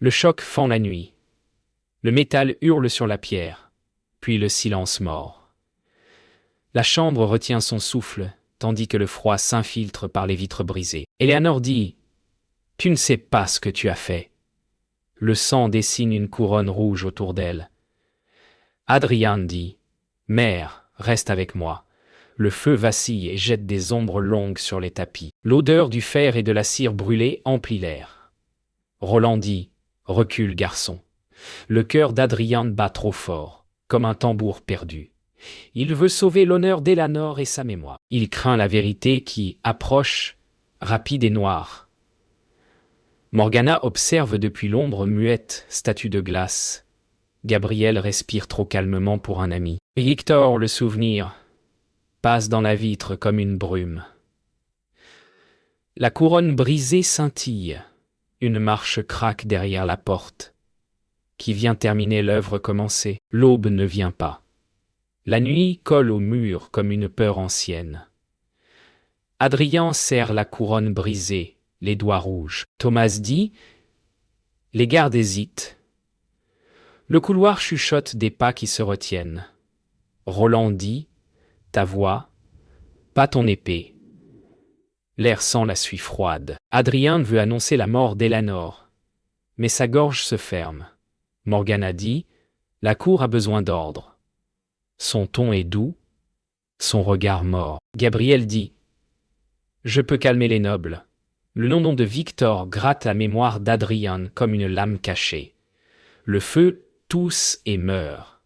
Le choc fend la nuit. Le métal hurle sur la pierre, puis le silence mord. La chambre retient son souffle, tandis que le froid s'infiltre par les vitres brisées. Eleanor dit « Tu ne sais pas ce que tu as fait. » Le sang dessine une couronne rouge autour d'elle. Adrian dit « Mère, reste avec moi. » Le feu vacille et jette des ombres longues sur les tapis. L'odeur du fer et de la cire brûlée emplit l'air. Roland dit « Recule, garçon. » Le cœur d'Adrian bat trop fort, comme un tambour perdu. Il veut sauver l'honneur d'Eleanor et sa mémoire. Il craint la vérité qui approche, rapide et noire. Morgana observe depuis l'ombre muette, statue de glace. Gabriel respire trop calmement pour un ami. Victor, le souvenir, passe dans la vitre comme une brume. La couronne brisée scintille. Une marche craque derrière la porte. Qui vient terminer l'œuvre commencée? L'aube ne vient pas. La nuit colle au mur comme une peur ancienne. Adrien serre la couronne brisée, les doigts rouges. Thomas dit « Les gardes hésitent. » Le couloir chuchote des pas qui se retiennent. Roland dit « Ta voix, pas ton épée. » L'air sent la suie froide. Adrien veut annoncer la mort d'Eleanor. Mais sa gorge se ferme. Morgana dit « La cour a besoin d'ordre. » Son ton est doux, son regard mort. Gabriel dit « Je peux calmer les nobles. » Le nom de Victor gratte la mémoire d'Adrien comme une lame cachée. Le feu tousse et meurt.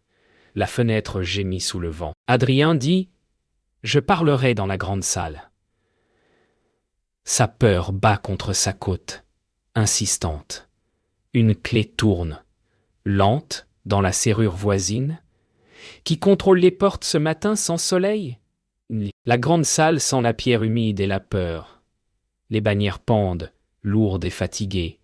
La fenêtre gémit sous le vent. Adrien dit « Je parlerai dans la grande salle. » Sa peur bat contre sa côte, insistante. Une clé tourne, lente, dans la serrure voisine. Qui contrôle les portes ce matin sans soleil? La grande salle sent la pierre humide et la peur. Les bannières pendent, lourdes et fatiguées.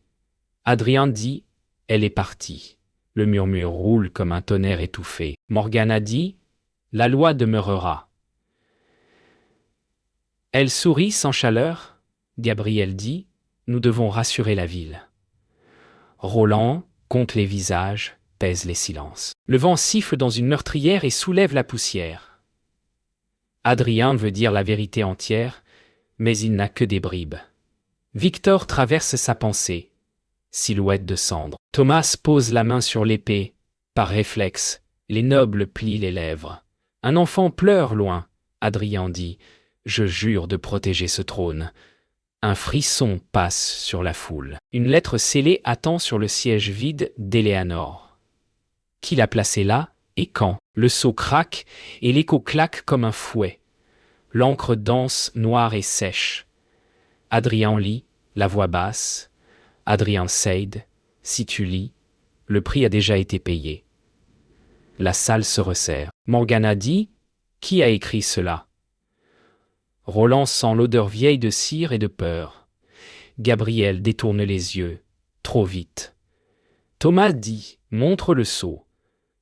Adrien dit « Elle est partie ». Le murmure roule comme un tonnerre étouffé. Morgana dit « La loi demeurera ». Elle sourit sans chaleur. Gabriel dit « Nous devons rassurer la ville ». Roland compte les visages, pèse les silences. Le vent siffle dans une meurtrière et soulève la poussière. Adrien veut dire la vérité entière, mais il n'a que des bribes. Victor traverse sa pensée, silhouette de cendre. Thomas pose la main sur l'épée. Par réflexe, les nobles plient les lèvres. Un enfant pleure loin. Adrien dit « Je jure de protéger ce trône ». Un frisson passe sur la foule. Une lettre scellée attend sur le siège vide d'Eleanor. Qui l'a placée là et quand? Le sceau craque et l'écho claque comme un fouet. L'encre danse, noire et sèche. Adrien lit, la voix basse. Adrien cède. Si tu lis, le prix a déjà été payé. La salle se resserre. Morgana dit « Qui a écrit cela ?» Roland sent l'odeur vieille de cire et de peur. Gabriel détourne les yeux, trop vite. Thomas dit « Montre le sceau ».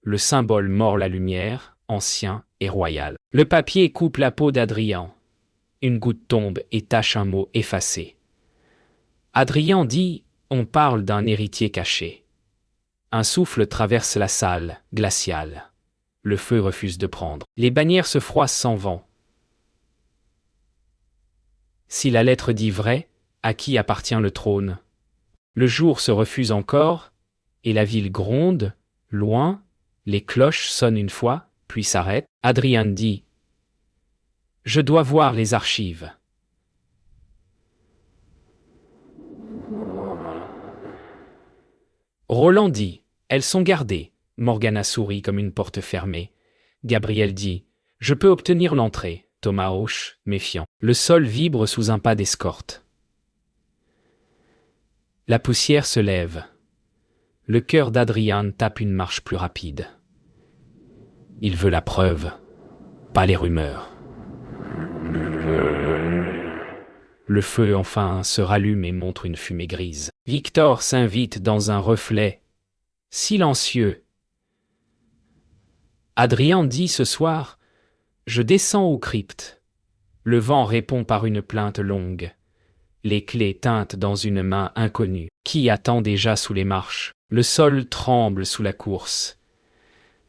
Le symbole mord la lumière, ancien et royal. Le papier coupe la peau d'Adrien. Une goutte tombe et tache un mot effacé. Adrien dit « On parle d'un héritier caché ». Un souffle traverse la salle, glaciale. Le feu refuse de prendre. Les bannières se froissent sans vent. Si la lettre dit vrai, à qui appartient le trône? Le jour se refuse encore, et la ville gronde, loin, les cloches sonnent une fois, puis s'arrêtent. Adrien dit « Je dois voir les archives. » Roland dit « Elles sont gardées. » Morgana sourit comme une porte fermée. Gabriel dit « Je peux obtenir l'entrée. » Thomas hoche, méfiant. Le sol vibre sous un pas d'escorte. La poussière se lève. Le cœur d'Adrien tape une marche plus rapide. Il veut la preuve, pas les rumeurs. Le feu enfin se rallume et montre une fumée grise. Victor s'invite dans un reflet, silencieux. Adrien dit ce soir « Je descends au crypte ». Le vent répond par une plainte longue. Les clés tintent dans une main inconnue. Qui attend déjà sous les marches? Le sol tremble sous la course.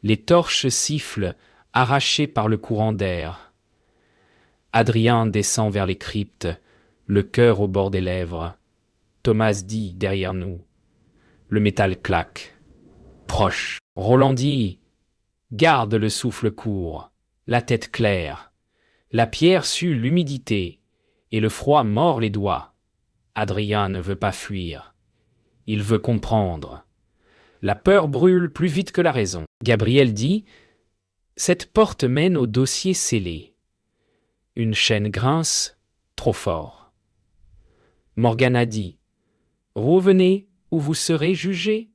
Les torches sifflent, arrachées par le courant d'air. Adrien descend vers les cryptes, le cœur au bord des lèvres. Thomas dit derrière nous. Le métal claque. Proche. Roland dit. Garde le souffle court, la tête claire. La pierre sue l'humidité, et le froid mord les doigts. Adrien ne veut pas fuir. Il veut comprendre. La peur brûle plus vite que la raison. Gabriel dit. Cette porte mène au dossier scellé. Une chaîne grince, trop fort. Morgana dit. Revenez, ou vous serez jugé.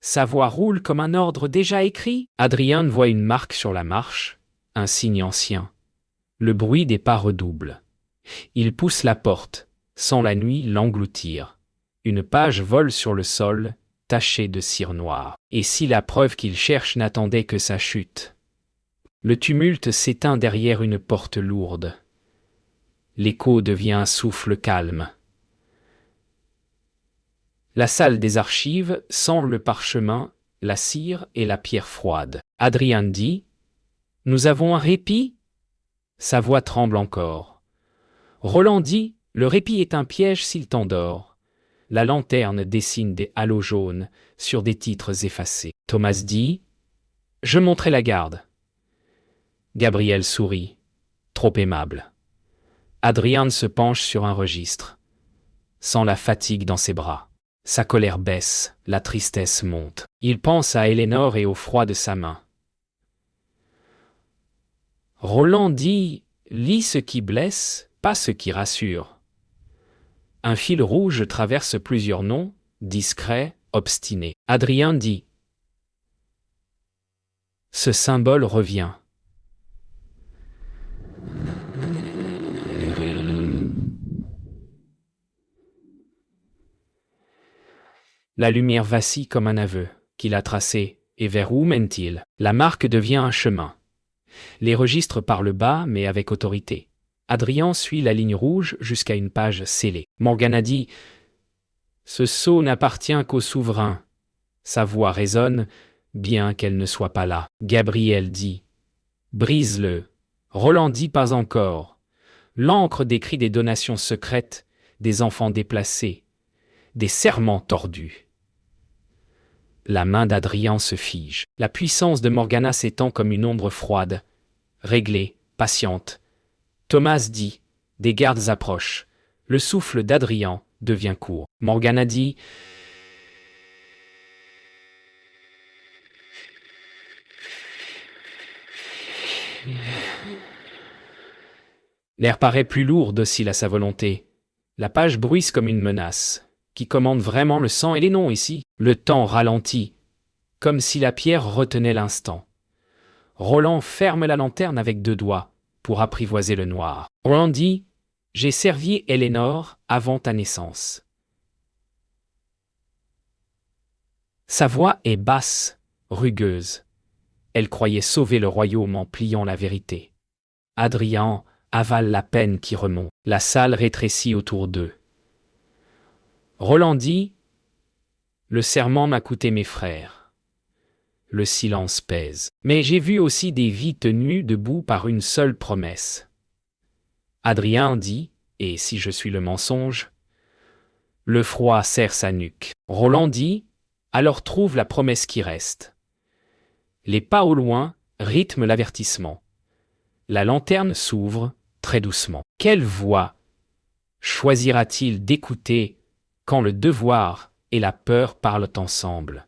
Sa voix roule comme un ordre déjà écrit. Adrien voit une marque sur la marche, un signe ancien. Le bruit des pas redouble. Il pousse la porte, sans la nuit l'engloutir. Une page vole sur le sol, tachée de cire noire. Et si la preuve qu'il cherche n'attendait que sa chute? Le tumulte s'éteint derrière une porte lourde. L'écho devient un souffle calme. La salle des archives sent le parchemin, la cire et la pierre froide. Adrien dit. Nous avons un répit? Sa voix tremble encore. Roland dit. Le répit est un piège s'il t'endort. La lanterne dessine des halos jaunes sur des titres effacés. Thomas dit. Je monterai la garde. Gabriel sourit, trop aimable. Adrien se penche sur un registre, sent la fatigue dans ses bras. Sa colère baisse, la tristesse monte. Il pense à Éléonore et au froid de sa main. Roland dit « Lis ce qui blesse, pas ce qui rassure ». Un fil rouge traverse plusieurs noms, discrets, obstinés. Adrien dit « Ce symbole revient ». La lumière vacille comme un aveu, qu'il a tracé, et vers où mène-t-il? La marque devient un chemin. Les registres parlent bas, mais avec autorité. Adrien suit la ligne rouge jusqu'à une page scellée. Morgana dit « Ce sceau n'appartient qu'au souverain ». Sa voix résonne, bien qu'elle ne soit pas là. Gabriel dit « Brise-le ». Roland dit « Pas encore ». L'encre décrit des donations secrètes, des enfants déplacés, des serments tordus. La main d'Adrien se fige. La puissance de Morgana s'étend comme une ombre froide, réglée, patiente. Thomas dit, des gardes approchent. Le souffle d'Adrien devient court. Morgana dit, l'air paraît plus lourd, docile à sa volonté. La page bruisse comme une menace. Qui commande vraiment le sang et les noms ici? Le temps ralentit, comme si la pierre retenait l'instant. Roland ferme la lanterne avec 2 doigts pour apprivoiser le noir. Roland dit « J'ai servi Éléonore avant ta naissance ». Sa voix est basse, rugueuse. Elle croyait sauver le royaume en pliant la vérité. Adrien avale la peine qui remonte. La salle rétrécit autour d'eux. Roland dit « Le serment m'a coûté mes frères ». Le silence pèse. Mais j'ai vu aussi des vies tenues debout par une seule promesse. Adrien dit « Et si je suis le mensonge ?» Le froid serre sa nuque. Roland dit « Alors trouve la promesse qui reste ». Les pas au loin rythment l'avertissement. La lanterne s'ouvre très doucement. Quelle voix choisira-t-il d'écouter quand le devoir et la peur parlent ensemble?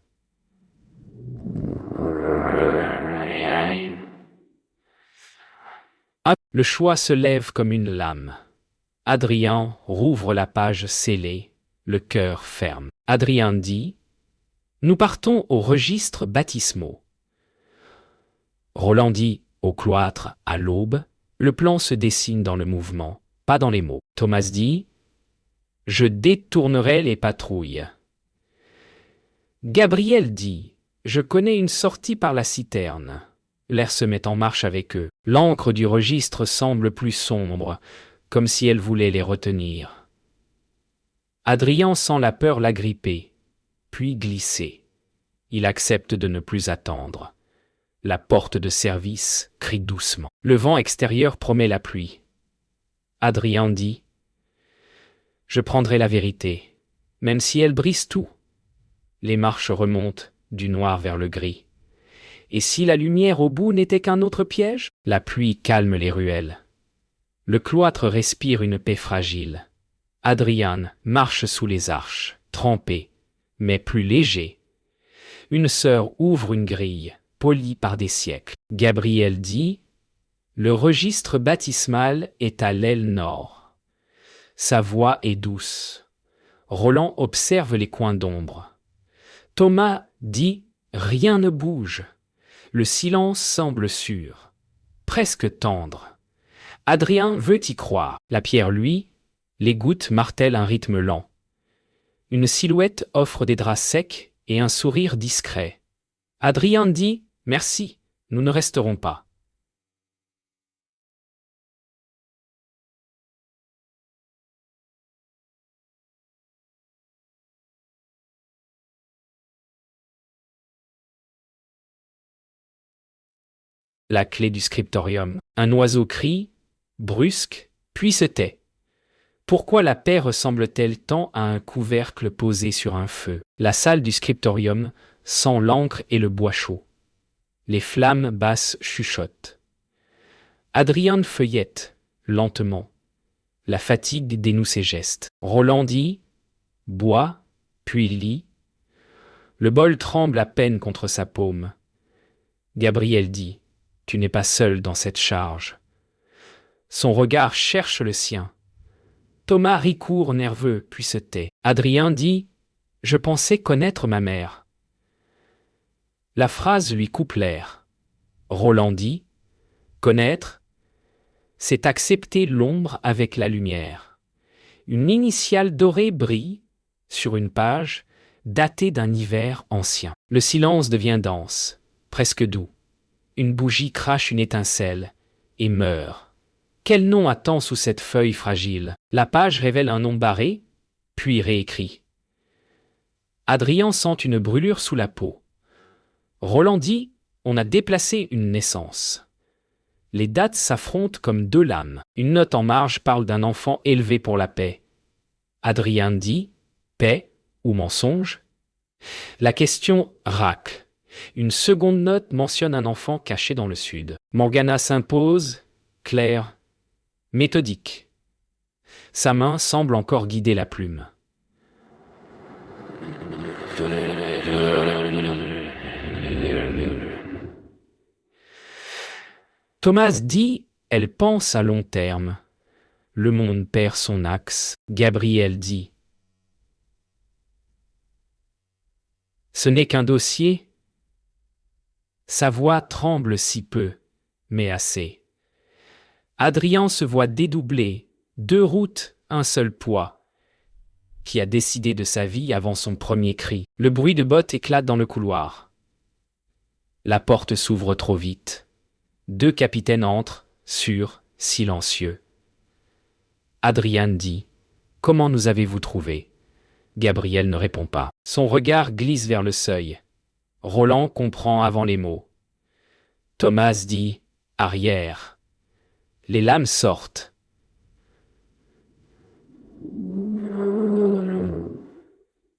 Le choix se lève comme une lame. Adrien rouvre la page scellée, le cœur ferme. Adrien dit « Nous partons au registre baptismaux ». Roland dit « Au cloître, à l'aube, le plan se dessine dans le mouvement, pas dans les mots ». Thomas dit « Je détournerai les patrouilles ». Gabriel dit « Je connais une sortie par la citerne ». L'air se met en marche avec eux. L'encre du registre semble plus sombre, comme si elle voulait les retenir. Adrien sent la peur l'agripper, puis glisser. Il accepte de ne plus attendre. La porte de service crie doucement. Le vent extérieur promet la pluie. Adrien dit « Je prendrai la vérité, même si elle brise tout. » Les marches remontent, du noir vers le gris. Et si la lumière au bout n'était qu'un autre piège? La pluie calme les ruelles. Le cloître respire une paix fragile. Adrien marche sous les arches, trempé, mais plus léger. Une sœur ouvre une grille, polie par des siècles. Gabriel dit « Le registre baptismal est à l'aile nord. » Sa voix est douce. Roland observe les coins d'ombre. Thomas dit « Rien ne bouge. » Le silence semble sûr, presque tendre. Adrien veut y croire. La pierre, lui, les gouttes martèlent un rythme lent. Une silhouette offre des draps secs et un sourire discret. Adrien dit « Merci, nous ne resterons pas. » La clé du scriptorium. Un oiseau crie, brusque, puis se tait. Pourquoi la paix ressemble-t-elle tant à un couvercle posé sur un feu? La salle du scriptorium sent l'encre et le bois chaud. Les flammes basses chuchotent. Adrien feuillette, lentement. La fatigue dénoue ses gestes. Roland dit « Bois », puis lit. Le bol tremble à peine contre sa paume. Gabriel dit « Tu n'es pas seul dans cette charge. » Son regard cherche le sien. Thomas ricourt nerveux, puis se tait. Adrien dit « Je pensais connaître ma mère. » La phrase lui coupe l'air. Roland dit « Connaître, c'est accepter l'ombre avec la lumière. » Une initiale dorée brille sur une page datée d'un hiver ancien. Le silence devient dense, presque doux. Une bougie crache une étincelle et meurt. Quel nom attend sous cette feuille fragile? La page révèle un nom barré, puis réécrit. Adrien sent une brûlure sous la peau. Roland dit « On a déplacé une naissance. » Les dates s'affrontent comme deux lames. Une note en marge parle d'un enfant élevé pour la paix. Adrien dit « Paix ou mensonge ?» La question racle. Une seconde note mentionne un enfant caché dans le sud. Morgana s'impose, claire, méthodique. Sa main semble encore guider la plume. Thomas dit « Elle pense à long terme. » Le monde perd son axe. Gabriel dit « Ce n'est qu'un dossier. » Sa voix tremble si peu, mais assez. Adrien se voit dédoubler, 2 routes, un seul poids. Qui a décidé de sa vie avant son premier cri. Le bruit de bottes éclate dans le couloir. La porte s'ouvre trop vite. 2 capitaines entrent, sûrs, silencieux. Adrien dit « Comment nous avez-vous trouvés ?» Gabriel ne répond pas. Son regard glisse vers le seuil. Roland comprend avant les mots. Thomas dit « Arrière ». Les lames sortent.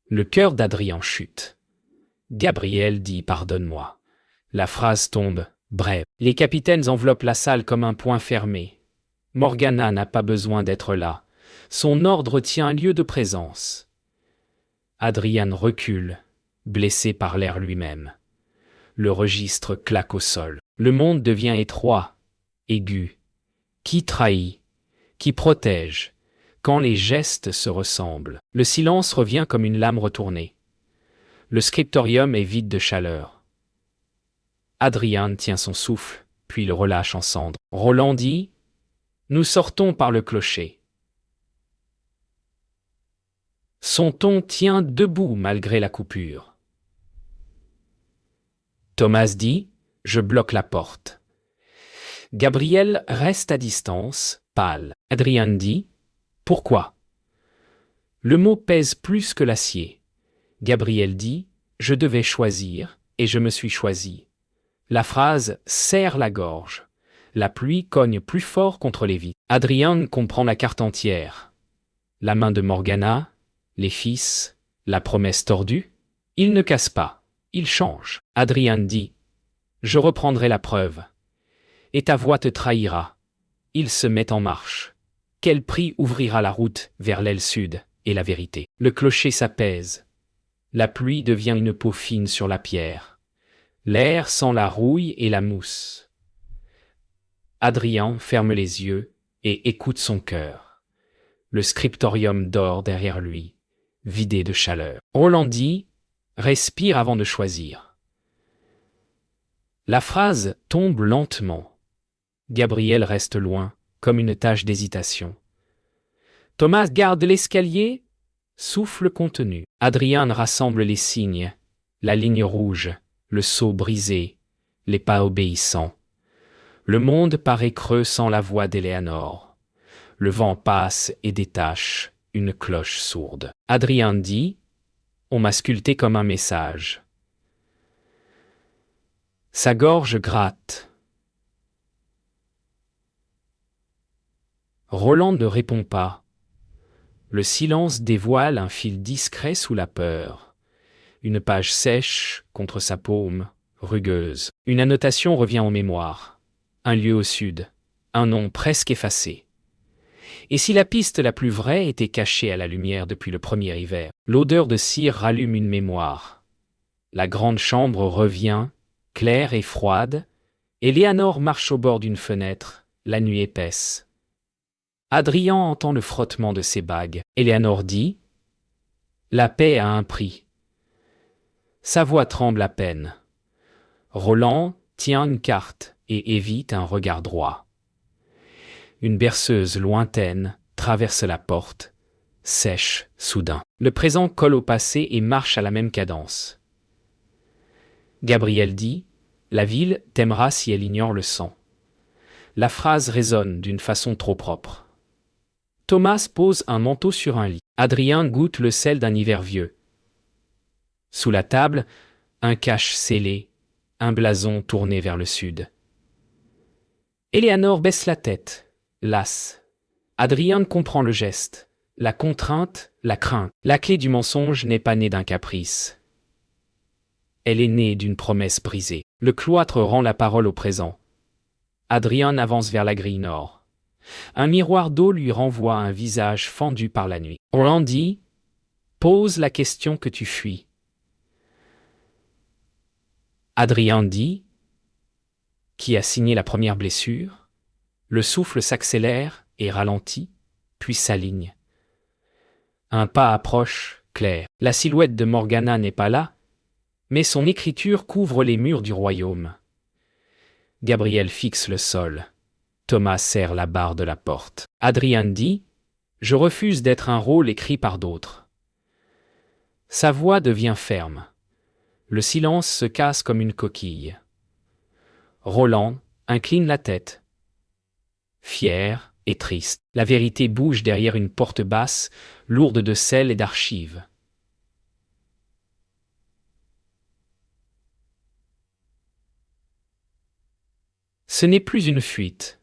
Le cœur d'Adrien chute. Gabriel dit « Pardonne-moi ». La phrase tombe, brève. Les capitaines enveloppent la salle comme un poing fermé. Morgana n'a pas besoin d'être là. Son ordre tient un lieu de présence. Adrien recule, blessé par l'air lui-même. Le registre claque au sol. Le monde devient étroit, aigu. Qui trahit? Qui protège? Quand les gestes se ressemblent, le silence revient comme une lame retournée. Le scriptorium est vide de chaleur. Adrien tient son souffle, puis le relâche en cendres. Roland dit « Nous sortons par le clocher. » Son ton tient debout malgré la coupure. Thomas dit « Je bloque la porte. » Gabriel reste à distance, pâle. Adrien dit « Pourquoi ?» Le mot pèse plus que l'acier. Gabriel dit « Je devais choisir, et je me suis choisi ». La phrase serre la gorge. La pluie cogne plus fort contre les vitres. Adrien comprend la carte entière. La main de Morgana, les fils, la promesse tordue. Il ne casse pas, il change. Adrien dit « Je reprendrai la preuve. Et ta voix te trahira. » Il se met en marche. Quel prix ouvrira la route vers l'aile sud et la vérité? Le clocher s'apaise. La pluie devient une peau fine sur la pierre. L'air sent la rouille et la mousse. Adrien ferme les yeux et écoute son cœur. Le scriptorium dort derrière lui, vidé de chaleur. Roland dit « Respire avant de choisir ». La phrase tombe lentement. Gabriel reste loin, comme une tache d'hésitation. Thomas garde l'escalier, souffle contenu. Adrien rassemble les signes, la ligne rouge, le seau brisé, les pas obéissants. Le monde paraît creux sans la voix d'Éléanore. Le vent passe et détache une cloche sourde. Adrien dit « On m'a sculpté comme un message ». Sa gorge gratte. Roland ne répond pas. Le silence dévoile un fil discret sous la peur. Une page sèche contre sa paume, rugueuse. Une annotation revient en mémoire. Un lieu au sud. Un nom presque effacé. Et si la piste la plus vraie était cachée à la lumière depuis le premier hiver? L'odeur de cire rallume une mémoire. La grande chambre revient, claire et froide. Éléanore marche au bord d'une fenêtre, la nuit épaisse. Adrien entend le frottement de ses bagues. Éléanore dit « La paix a un prix ». Sa voix tremble à peine. Roland tient une carte et évite un regard droit. Une berceuse lointaine traverse la porte, sèche soudain. Le présent colle au passé et marche à la même cadence. Gabriel dit « La ville t'aimera si elle ignore le sang ». La phrase résonne d'une façon trop propre. Thomas pose un manteau sur un lit. Adrien goûte le sel d'un hiver vieux. Sous la table, un cache scellé, un blason tourné vers le sud. Éléanore baisse la tête, lasse. Adrien comprend le geste, la contrainte, la crainte. La clé du mensonge n'est pas née d'un caprice. Elle est née d'une promesse brisée. Le cloître rend la parole au présent. Adrien avance vers la grille nord. Un miroir d'eau lui renvoie un visage fendu par la nuit. Roland dit « Pose la question que tu fuis ». Adrien dit « Qui a signé la première blessure ?» Le souffle s'accélère et ralentit, puis s'aligne. Un pas approche, clair. La silhouette de Morgana n'est pas là, mais son écriture couvre les murs du royaume. Gabriel fixe le sol. Thomas serre la barre de la porte. Adrien dit « Je refuse d'être un rôle écrit par d'autres ». Sa voix devient ferme. Le silence se casse comme une coquille. Roland incline la tête. Fier et triste. La vérité bouge derrière une porte basse, lourde de sel et d'archives. Ce n'est plus une fuite.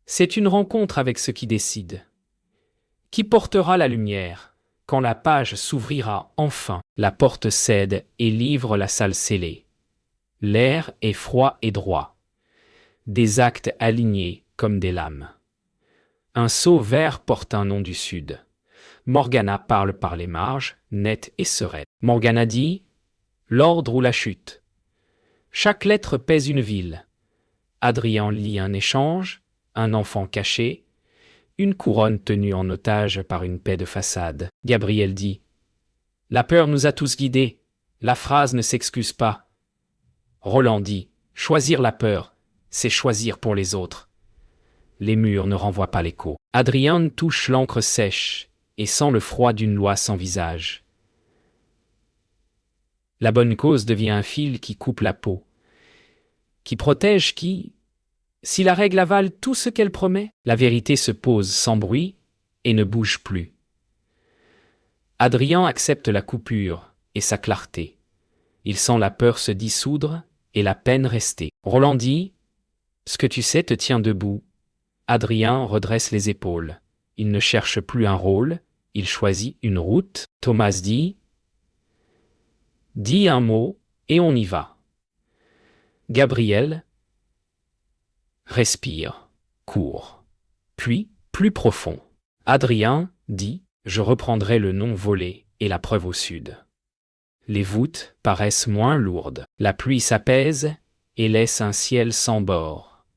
C'est une rencontre avec ce qui décide. Qui portera la lumière, quand la page s'ouvrira enfin? La porte cède et livre la salle scellée. L'air est froid et droit. Des actes alignés comme des lames. Un seau vert porte un nom du sud. Morgana parle par les marges, nette et sereine. Morgana dit « L'ordre ou la chute ». Chaque lettre pèse une ville. Adrien lit un échange, un enfant caché, une couronne tenue en otage par une paix de façade. Gabriel dit « La peur nous a tous guidés, la phrase ne s'excuse pas ». Roland dit « Choisir la peur, c'est choisir pour les autres ». Les murs ne renvoient pas l'écho. Adrien touche l'encre sèche et sent le froid d'une loi sans visage. La bonne cause devient un fil qui coupe la peau, qui protège qui, si la règle avale tout ce qu'elle promet, la vérité se pose sans bruit et ne bouge plus. Adrien accepte la coupure et sa clarté. Il sent la peur se dissoudre et la peine rester. Roland dit « Ce que tu sais te tient debout ». Adrien redresse les épaules. Il ne cherche plus un rôle, il choisit une route. Thomas dit « Dis un mot et on y va ». Gabriel respire, court, puis plus profond. Adrien dit « Je reprendrai le nom volé et la preuve au sud ». Les voûtes paraissent moins lourdes. La pluie s'apaise et laisse un ciel sans bord.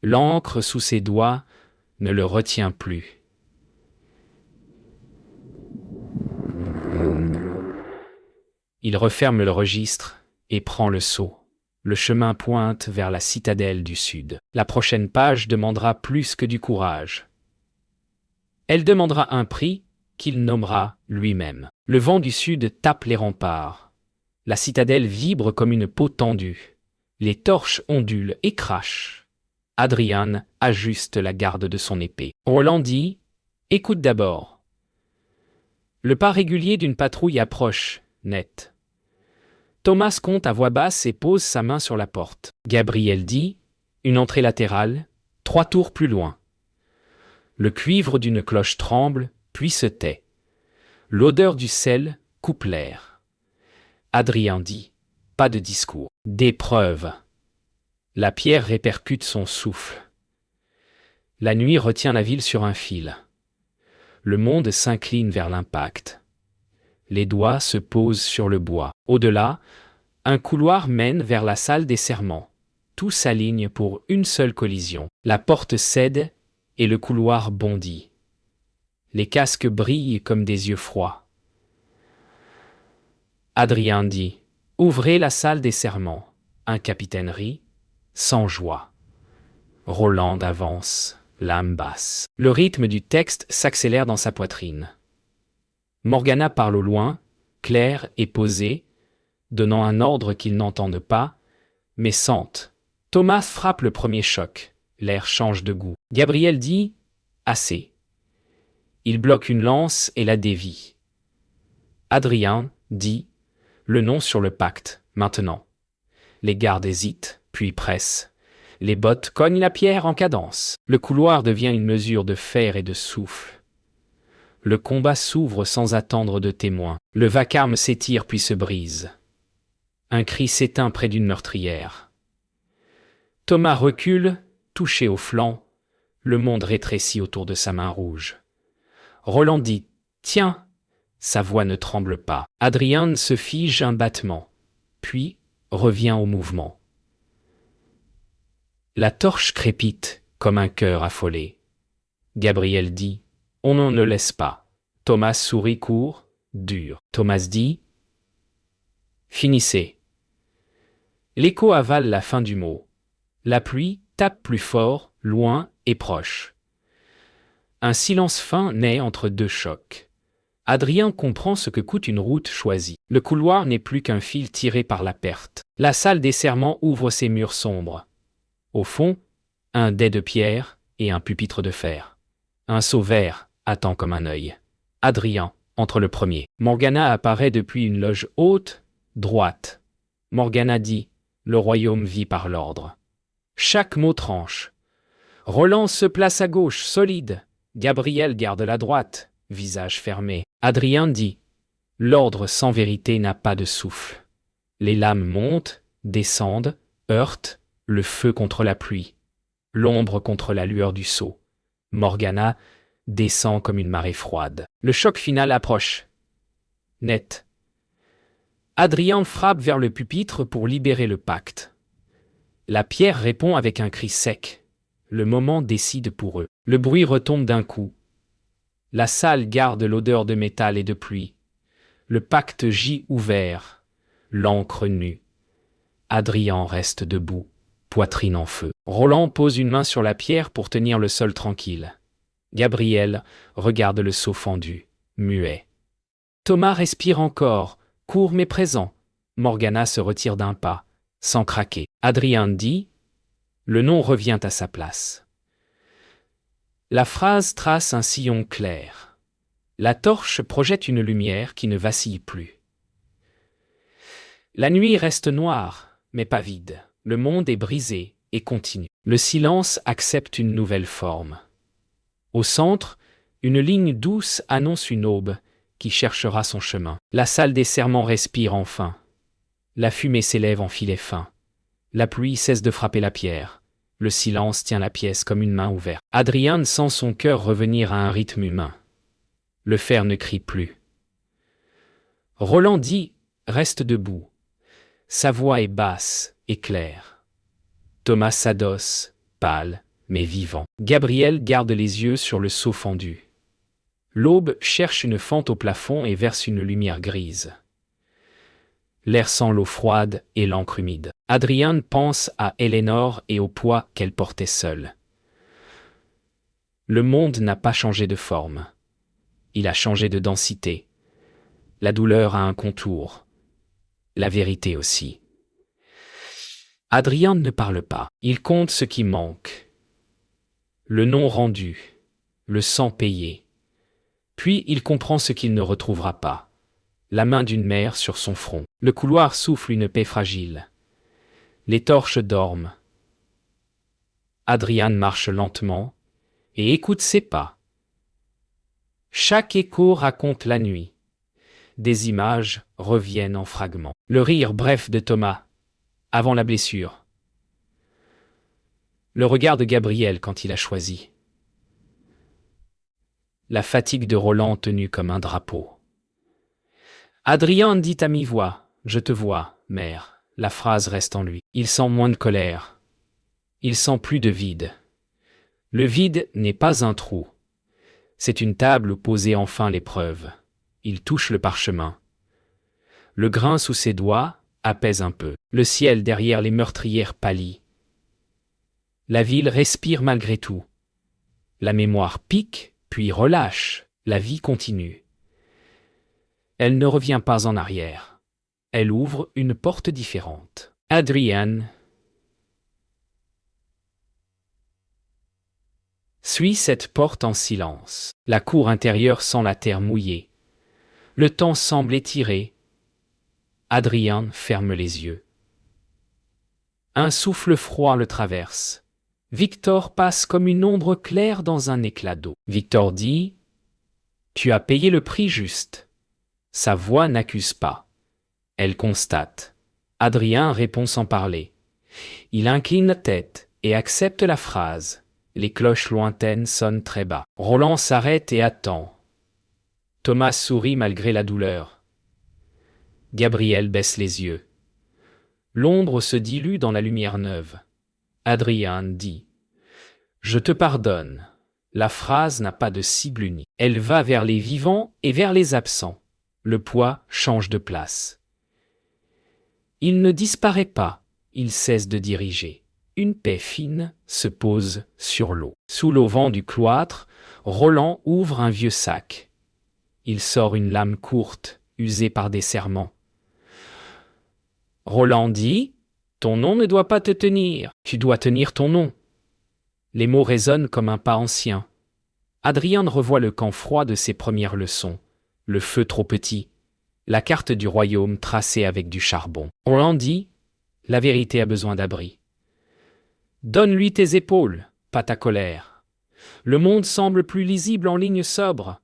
L'encre sous ses doigts ne le retient plus. Il referme le registre et prend le seau. Le chemin pointe vers la citadelle du Sud. La prochaine page demandera plus que du courage. Elle demandera un prix qu'il nommera lui-même. Le vent du Sud tape les remparts. La citadelle vibre comme une peau tendue. Les torches ondulent et crachent. Adrien ajuste la garde de son épée. Roland dit « Écoute d'abord ». Le pas régulier d'une patrouille approche, net. Thomas compte à voix basse et pose sa main sur la porte. Gabriel dit « Une entrée latérale, 3 tours plus loin ». Le cuivre d'une cloche tremble, puis se tait. L'odeur du sel coupe l'air. Adrien dit « Pas de discours, des preuves ». La pierre répercute son souffle. La nuit retient la ville sur un fil. Le monde s'incline vers l'impact. Les doigts se posent sur le bois. Au-delà, un couloir mène vers la salle des serments. Tout s'aligne pour une seule collision. La porte cède et le couloir bondit. Les casques brillent comme des yeux froids. Adrien dit « Ouvrez la salle des serments ». Un capitaine rit, sans joie. Roland avance, l'âme basse. Le rythme du texte s'accélère dans sa poitrine. Morgana parle au loin, claire et posée, donnant un ordre qu'ils n'entendent pas, mais sentent. Thomas frappe le premier choc. L'air change de goût. Gabriel dit « Assez ». Il bloque une lance et la dévie. Adrien dit « Le nom sur le pacte, maintenant ». Les gardes hésitent, puis pressent. Les bottes cognent la pierre en cadence. Le couloir devient une mesure de fer et de souffle. Le combat s'ouvre sans attendre de témoins. Le vacarme s'étire puis se brise. Un cri s'éteint près d'une meurtrière. Thomas recule, touché au flanc. Le monde rétrécit autour de sa main rouge. Roland dit « Tiens !» Sa voix ne tremble pas. Adrien se fige un battement, puis revient au mouvement. La torche crépite comme un cœur affolé. Gabriel dit « On n'en ne laisse pas ». Thomas sourit court, dur. Thomas dit « Finissez ». L'écho avale la fin du mot. La pluie tape plus fort, loin et proche. Un silence fin naît entre deux chocs. Adrien comprend ce que coûte une route choisie. Le couloir n'est plus qu'un fil tiré par la perte. La salle des serments ouvre ses murs sombres. Au fond, un dais de pierre et un pupitre de fer. Un seau vert attend comme un œil. Adrien entre le premier. Morgana apparaît depuis une loge haute, droite. Morgana dit « Le royaume vit par l'ordre ». Chaque mot tranche. Roland se place à gauche, solide. Gabriel garde la droite, visage fermé. Adrien dit « L'ordre sans vérité n'a pas de souffle ». Les lames montent, descendent, heurtent, le feu contre la pluie, l'ombre contre la lueur du seau. Morgana descend comme une marée froide. Le choc final approche. Net. Adrien frappe vers le pupitre pour libérer le pacte. La pierre répond avec un cri sec. Le moment décide pour eux. Le bruit retombe d'un coup. La salle garde l'odeur de métal et de pluie. Le pacte gît ouvert, l'encre nue. Adrien reste debout, poitrine en feu. Roland pose une main sur la pierre pour tenir le sol tranquille. Gabriel regarde le seau fendu, muet. Thomas respire encore, court mais présent. Morgana se retire d'un pas, sans craquer. Adrien dit « Le nom revient à sa place ». La phrase trace un sillon clair. La torche projette une lumière qui ne vacille plus. La nuit reste noire, mais pas vide. Le monde est brisé et continue. Le silence accepte une nouvelle forme. Au centre, une ligne douce annonce une aube qui cherchera son chemin. La salle des serments respire enfin. La fumée s'élève en filets fins. La pluie cesse de frapper la pierre. Le silence tient la pièce comme une main ouverte. Adrian sent son cœur revenir à un rythme humain. Le fer ne crie plus. Roland dit « Reste debout ». Sa voix est basse et claire. Thomas s'adosse, pâle, mais vivant. Gabriel garde les yeux sur le seau fendu. L'aube cherche une fente au plafond et verse une lumière grise. L'air sent l'eau froide et l'encre humide. Adrian pense à Eleanor et au poids qu'elle portait seule. Le monde n'a pas changé de forme. Il a changé de densité. La douleur a un contour. La vérité aussi. Adrian ne parle pas. Il compte ce qui manque. Le nom rendu. Le sang payé. Puis il comprend ce qu'il ne retrouvera pas. La main d'une mère sur son front. Le couloir souffle une paix fragile. Les torches dorment. Adrian marche lentement et écoute ses pas. Chaque écho raconte la nuit. Des images reviennent en fragments. Le rire bref de Thomas, avant la blessure. Le regard de Gabriel quand il a choisi. La fatigue de Roland tenue comme un drapeau. Adrian dit à mi-voix « Je te vois, mère ». La phrase reste en lui. Il sent moins de colère. Il sent plus de vide. Le vide n'est pas un trou. C'est une table où poser enfin l'épreuve. Il touche le parchemin. Le grain sous ses doigts apaise un peu. Le ciel derrière les meurtrières pâlit. La ville respire malgré tout. La mémoire pique, puis relâche. La vie continue. Elle ne revient pas en arrière. Elle ouvre une porte différente. Adrian suit cette porte en silence. La cour intérieure sent la terre mouillée. Le temps semble étiré. Adrian ferme les yeux. Un souffle froid le traverse. Victor passe comme une ombre claire dans un éclat d'eau. Victor dit « Tu as payé le prix juste ». Sa voix n'accuse pas. Elle constate. Adrien répond sans parler. Il incline la tête et accepte la phrase. Les cloches lointaines sonnent très bas. Roland s'arrête et attend. Thomas sourit malgré la douleur. Gabriel baisse les yeux. L'ombre se dilue dans la lumière neuve. Adrien dit « Je te pardonne ». La phrase n'a pas de cible unie. Elle va vers les vivants et vers les absents. Le poids change de place. Il ne disparaît pas, il cesse de diriger. Une paix fine se pose sur l'eau. Sous l'auvent du cloître, Roland ouvre un vieux sac. Il sort une lame courte, usée par des serments. Roland dit « Ton nom ne doit pas te tenir, tu dois tenir ton nom ». Les mots résonnent comme un pas ancien. Adrien revoit le camp froid de ses premières leçons. Le feu trop petit. La carte du royaume tracée avec du charbon. Roland dit « La vérité a besoin d'abri ». Donne-lui tes épaules, pas ta colère. Le monde semble plus lisible en lignes sobres.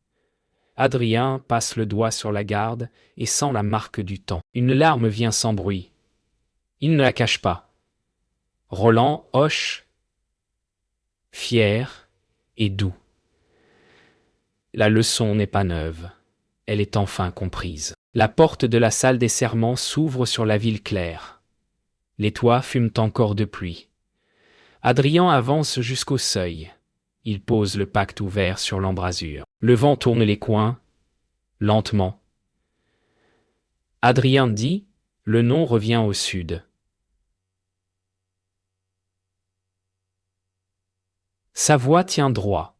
Adrien passe le doigt sur la garde et sent la marque du temps. Une larme vient sans bruit. Il ne la cache pas. Roland hoche, fier et doux. La leçon n'est pas neuve. Elle est enfin comprise. La porte de la salle des serments s'ouvre sur la ville claire. Les toits fument encore de pluie. Adrien avance jusqu'au seuil. Il pose le pacte ouvert sur l'embrasure. Le vent tourne les coins, lentement. Adrien dit « Le nom revient au sud ». Sa voix tient droit.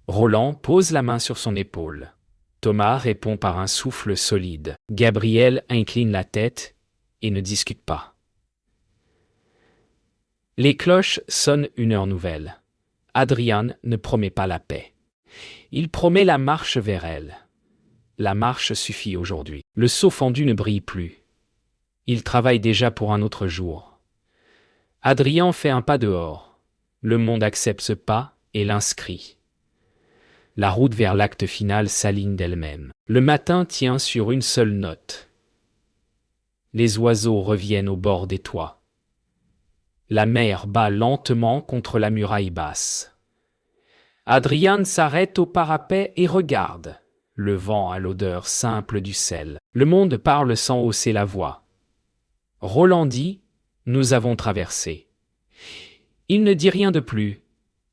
Roland pose la main sur son épaule. Thomas répond par un souffle solide. Gabriel incline la tête et ne discute pas. Les cloches sonnent une heure nouvelle. Adrien ne promet pas la paix. Il promet la marche vers elle. La marche suffit aujourd'hui. Le seau fendu ne brille plus. Il travaille déjà pour un autre jour. Adrien fait un pas dehors. Le monde accepte ce pas et l'inscrit. La route vers l'acte final s'aligne d'elle-même. Le matin tient sur une seule note. Les oiseaux reviennent au bord des toits. La mer bat lentement contre la muraille basse. Adrien s'arrête au parapet et regarde. Le vent a l'odeur simple du sel. Le monde parle sans hausser la voix. Roland dit « Nous avons traversé ». Il ne dit rien de plus.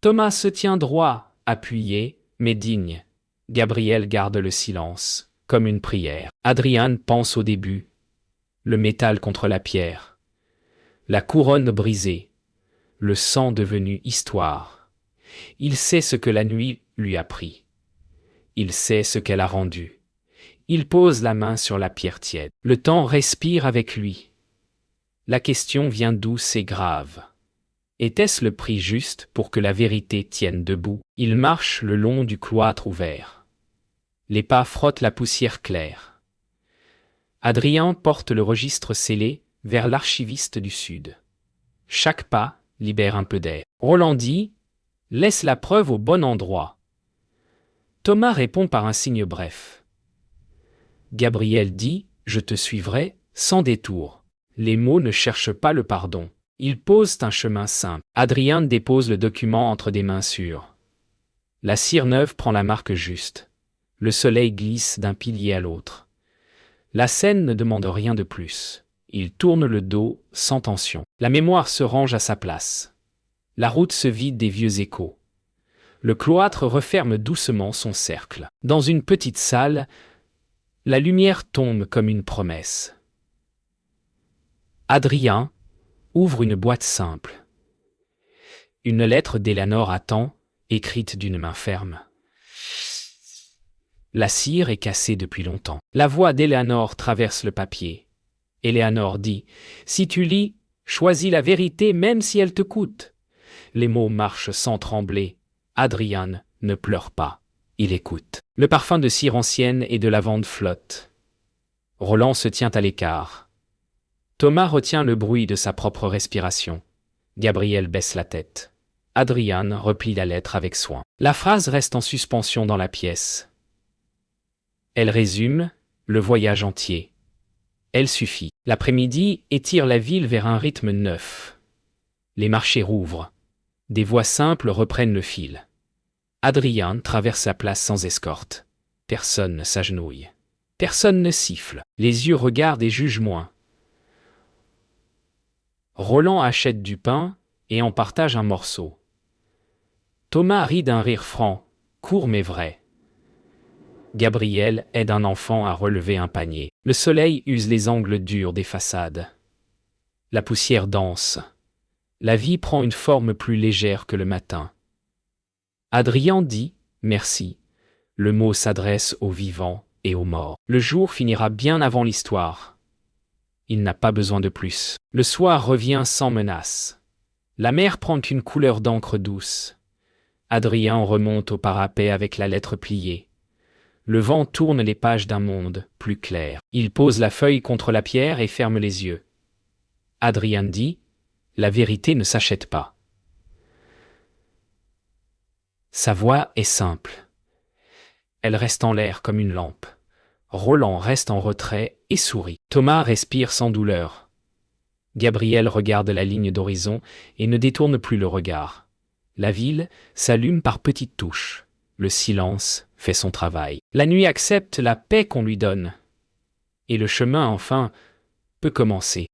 Thomas se tient droit, appuyé, mais digne. Gabriel garde le silence, comme une prière. Adrien pense au début. Le métal contre la pierre. La couronne brisée. Le sang devenu histoire. Il sait ce que la nuit lui a pris. Il sait ce qu'elle a rendu. Il pose la main sur la pierre tiède. Le temps respire avec lui. La question vient douce et grave. Était-ce le prix juste pour que la vérité tienne debout? Il marche le long du cloître ouvert. Les pas frottent la poussière claire. Adrien porte le registre scellé vers l'archiviste du Sud. Chaque pas libère un peu d'air. Roland dit « Laisse la preuve au bon endroit ». Thomas répond par un signe bref. Gabriel dit « Je te suivrai sans détour ». Les mots ne cherchent pas le pardon. Ils posent un chemin simple. Adrien dépose le document entre des mains sûres. La cire neuve prend la marque juste. Le soleil glisse d'un pilier à l'autre. La scène ne demande rien de plus. Il tourne le dos sans tension. La mémoire se range à sa place. La route se vide des vieux échos. Le cloître referme doucement son cercle. Dans une petite salle, la lumière tombe comme une promesse. Adrien ouvre une boîte simple. Une lettre d'Eléanor attend, écrite d'une main ferme. La cire est cassée depuis longtemps. La voix d'Eléanor traverse le papier. Eléanor dit « Si tu lis, choisis la vérité même si elle te coûte. » Les mots marchent sans trembler. Adrien ne pleure pas. Il écoute. Le parfum de cire ancienne et de lavande flotte. Roland se tient à l'écart. Thomas retient le bruit de sa propre respiration. Gabriel baisse la tête. Adrien replie la lettre avec soin. La phrase reste en suspension dans la pièce. Elle résume le voyage entier. Elle suffit. L'après-midi étire la ville vers un rythme neuf. Les marchés rouvrent. Des voix simples reprennent le fil. Adrien traverse la place sans escorte. Personne ne s'agenouille. Personne ne siffle. Les yeux regardent et jugent moins. Roland achète du pain et en partage un morceau. Thomas rit d'un rire franc, court mais vrai. Gabriel aide un enfant à relever un panier. Le soleil use les angles durs des façades. La poussière danse. La vie prend une forme plus légère que le matin. Adrien dit « Merci ». Le mot s'adresse aux vivants et aux morts. Le jour finira bien avant l'histoire. Il n'a pas besoin de plus. Le soir revient sans menace. La mer prend une couleur d'encre douce. Adrien remonte au parapet avec la lettre pliée. Le vent tourne les pages d'un monde plus clair. Il pose la feuille contre la pierre et ferme les yeux. Adrien dit « La vérité ne s'achète pas ». Sa voix est simple. Elle reste en l'air comme une lampe. Roland reste en retrait et sourit. Thomas respire sans douleur. Gabriel regarde la ligne d'horizon et ne détourne plus le regard. La ville s'allume par petites touches. Le silence fait son travail. La nuit accepte la paix qu'on lui donne. Et le chemin, enfin, peut commencer.